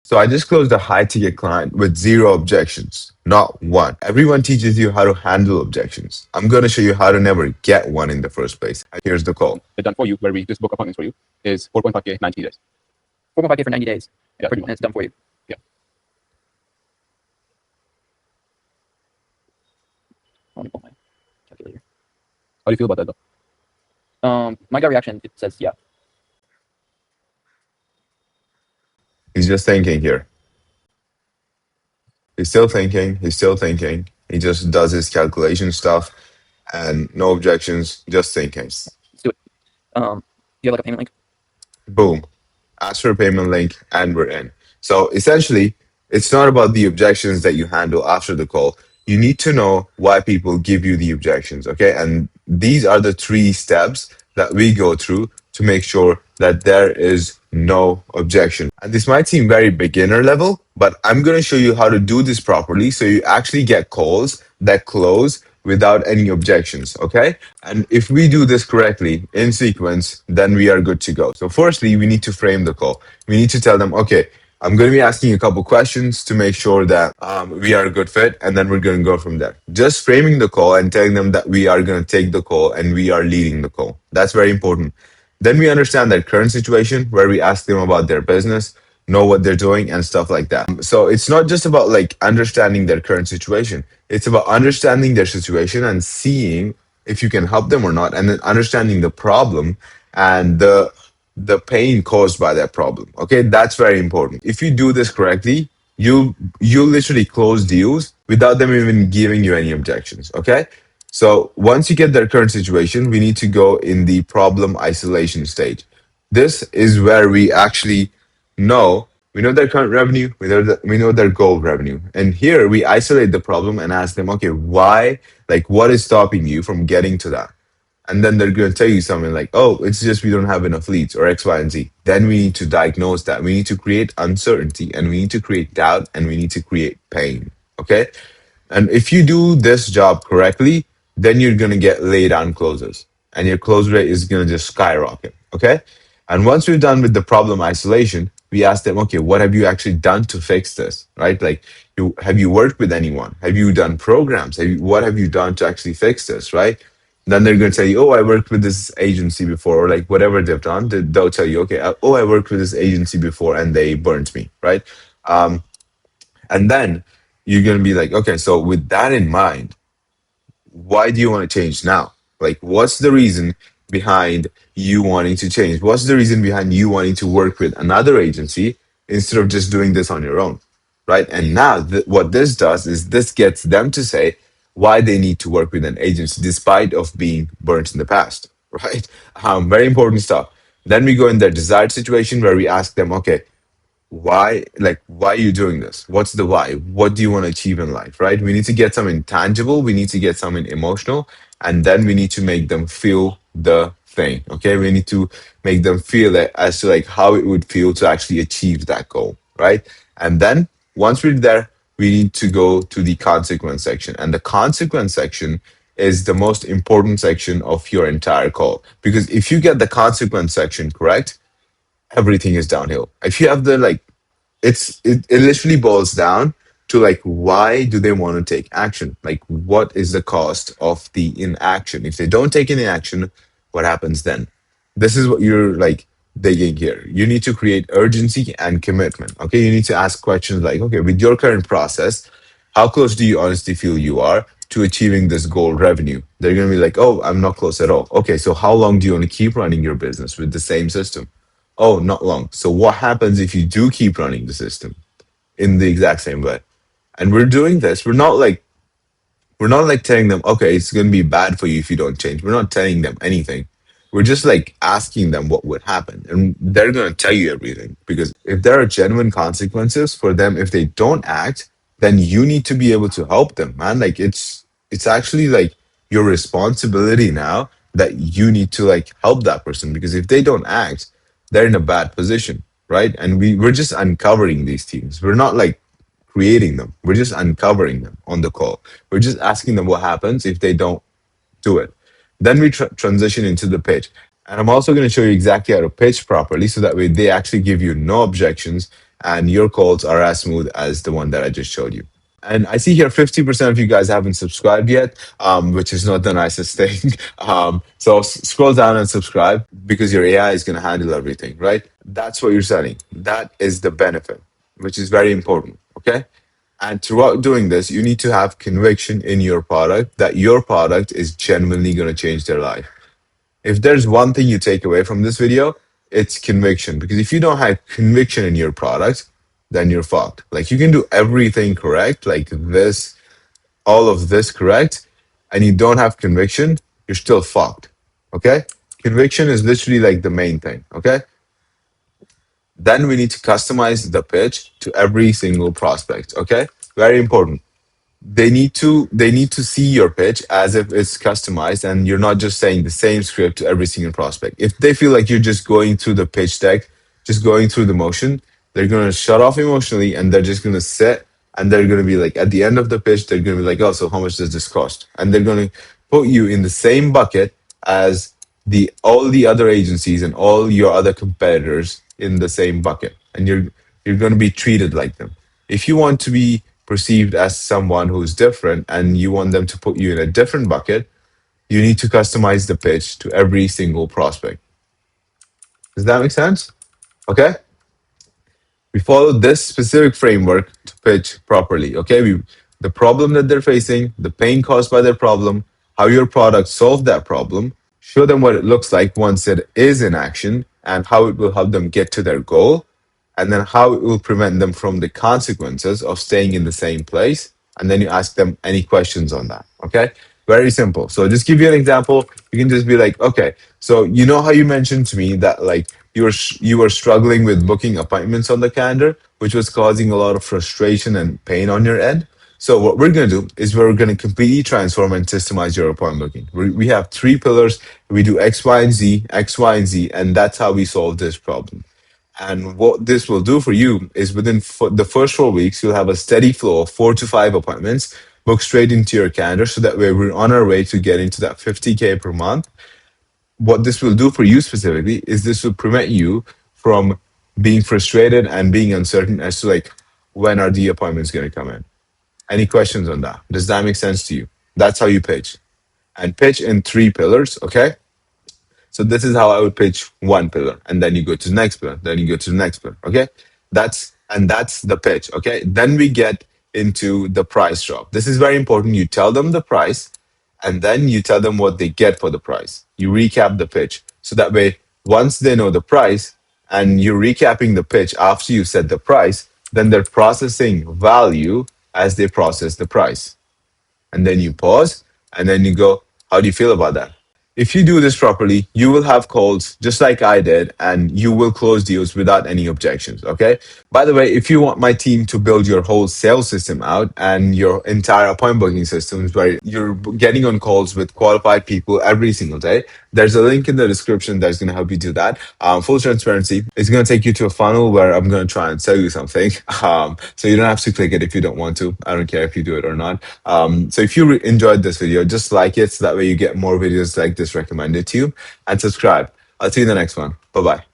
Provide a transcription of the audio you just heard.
So I just closed a high ticket client with zero objections, not one. Everyone teaches you how to handle objections. I'm going to show you how to never get one in the first place. Here's the call. Done for you, where we just book appointments for you, is 4.5K, 90 days. 4.5K for 90 days. Yeah, pretty And much. it's done for you. Yeah. Let me pull my calculator. How do you feel about that, though? My gut reaction, it says yeah. He's just thinking here. He's still thinking. He's still thinking. He just does his calculation stuff and no objections, just thinking. Let's do it. Do you have like a payment link? Boom. Ask for a payment link and we're in. So essentially, it's not about the objections that you handle after the call. You need to know why people give you the objections, okay? And these are the 3 steps that we go through to make sure that there is no objection. And this might seem very beginner level, but I'm going to show you how to do this properly so you actually get calls that close without any objections, okay? And if we do this correctly in sequence, then we are good to go. So firstly, we need to frame the call. We need to tell them, okay, I'm going to be asking you a couple questions to make sure that we are a good fit, and then we're going to go from there. Just framing the call and telling them that we are going to take the call and we are leading the call. That's very important. Then we understand their current situation where we ask them about their business, know what they're doing and stuff like that. So it's not just about like understanding their current situation. It's about understanding their situation and seeing if you can help them or not, and then understanding the problem and the pain caused by that problem. Okay, that's very important. If you do this correctly, you literally close deals without them even giving you any objections. Okay, so once you get their current situation, we need to go in the problem isolation stage. This is where we actually know we know their current revenue, we know their goal revenue, and here we isolate the problem and ask them, okay, why? Like, what is stopping you from getting to that? And then they're going to tell you something like, oh, it's just we don't have enough leads or X, Y, and Z. Then we need to diagnose that. We need to create uncertainty and we need to create doubt and we need to create pain. Okay. And if you do this job correctly, then you're going to get lay down closes and your close rate is going to just skyrocket. Okay. And once we're done with the problem isolation, we ask them, okay, what have you actually done to fix this? Right? Like, have you worked with anyone? Have you done programs? What have you done to actually fix this? Right? Then they're going to tell you, oh, I worked with this agency before, or like whatever they've done. They'll tell you, okay, oh, I worked with this agency before and they burnt me. Right? And then you're going to be like, okay, so with that in mind, why do you want to change now? Like, what's the reason behind you wanting to change? What's the reason behind you wanting to work with another agency instead of just doing this on your own? Right. And now, what this does is this gets them to say why they need to work with an agency despite of being burnt in the past. Right. Very important stuff. Then we go in their desired situation where we ask them, okay, why are you doing this? What's the why? What do you want to achieve in life? Right, we need to get something tangible, we need to get something emotional, and then we need to make them feel the thing. Okay, we need to make them feel it as to like how it would feel to actually achieve that goal. Right, and then once we're there, we need to go to the consequence section, and the consequence section is the most important section of your entire call, because if you get the consequence section correct, everything is downhill. If you have the like, it literally boils down to like, why do they want to take action? Like, what is the cost of the inaction? If they don't take any action, what happens then? This is what you're like digging here. You need to create urgency and commitment. Okay, you need to ask questions like, okay, with your current process, how close do you honestly feel you are to achieving this goal revenue? They're going to be like, oh, I'm not close at all. Okay, so how long do you want to keep running your business with the same system? Oh, not long. So what happens if you do keep running the system in the exact same way? And we're doing this. We're not like telling them, okay, it's going to be bad for you if you don't change. We're not telling them anything. We're just like asking them what would happen. And they're going to tell you everything, because if there are genuine consequences for them if they don't act, then you need to be able to help them, man. Like, it's actually like your responsibility now that you need to like help that person, because if they don't act, they're in a bad position, right? And we're just uncovering these teams. We're not like creating them. We're just uncovering them on the call. We're just asking them what happens if they don't do it. Then we transition into the pitch. And I'm also going to show you exactly how to pitch properly so that way they actually give you no objections and your calls are as smooth as the one that I just showed you. And I see here 50% of you guys haven't subscribed yet, which is not the nicest thing. So scroll down and subscribe because your AI is going to handle everything, right? That's what you're selling. That is the benefit, which is very important. Okay. And throughout doing this, you need to have conviction in your product that your product is genuinely going to change their life. If there's one thing you take away from this video, it's conviction. Because if you don't have conviction in your product, then you're fucked. Like you can do everything correct, like this, all of this correct, and you don't have conviction, you're still fucked. Okay? Conviction is literally like the main thing. Okay? Then we need to customize the pitch to every single prospect. Okay? Very important. They need to see your pitch as if it's customized and you're not just saying the same script to every single prospect. If they feel like you're just going through the pitch deck, just going through the motion, they're going to shut off emotionally and they're just going to sit and they're going to be like at the end of the pitch they're going to be like, oh, so how much does this cost? And they're going to put you in the same bucket as the all the other agencies and all your other competitors in the same bucket, and you're going to be treated like them. If you want to be perceived as someone who's different and you want them to put you in a different bucket, you need to customize the pitch to every single prospect. Does that make sense? Okay. We follow this specific framework to pitch properly. Okay, the problem that they're facing, the pain caused by their problem, how your product solved that problem, show them what it looks like once it is in action, and how it will help them get to their goal, and then how it will prevent them from the consequences of staying in the same place. And then you ask them any questions on that. Okay. Very simple. So just give you an example. You can just be like, okay, so you know how you mentioned to me that like you were struggling with booking appointments on the calendar, which was causing a lot of frustration and pain on your end. So what we're going to do is we're going to completely transform and systemize your appointment booking. We have three pillars. We do X, Y, and Z, X, Y, and Z, and that's how we solve this problem. And what this will do for you is within the first 4 weeks, you'll have a steady flow of 4 to 5 appointments booked straight into your calendar. So that way we're on our way to getting to that 50K per month. What this will do for you specifically is this will prevent you from being frustrated and being uncertain as to like, when are the appointments going to come in? Any questions on that? Does that make sense to you? That's how you pitch. And pitch in three pillars, okay? So this is how I would pitch one pillar, and then you go to the next pillar, then you go to the next pillar. Okay, that's the pitch. Okay, then we get into the price drop. This is very important. You tell them the price, and then you tell them what they get for the price. You recap the pitch, so that way once they know the price, and you're recapping the pitch after you said the price, then they're processing value as they process the price. And then you pause and then you go, how do you feel about that? If you do this properly, you will have calls just like I did, and you will close deals without any objections. Okay. By the way, if you want my team to build your whole sales system out and your entire appointment booking systems where you're getting on calls with qualified people every single day, there's a link in the description that's going to help you do that. Full transparency, it's going to take you to a funnel where I'm going to try and sell you something. So you don't have to click it if you don't want to. I don't care if you do it or not. So if you enjoyed this video, just like it so that way you get more videos like this recommended to you, and subscribe. I'll see you in the next one. Bye bye.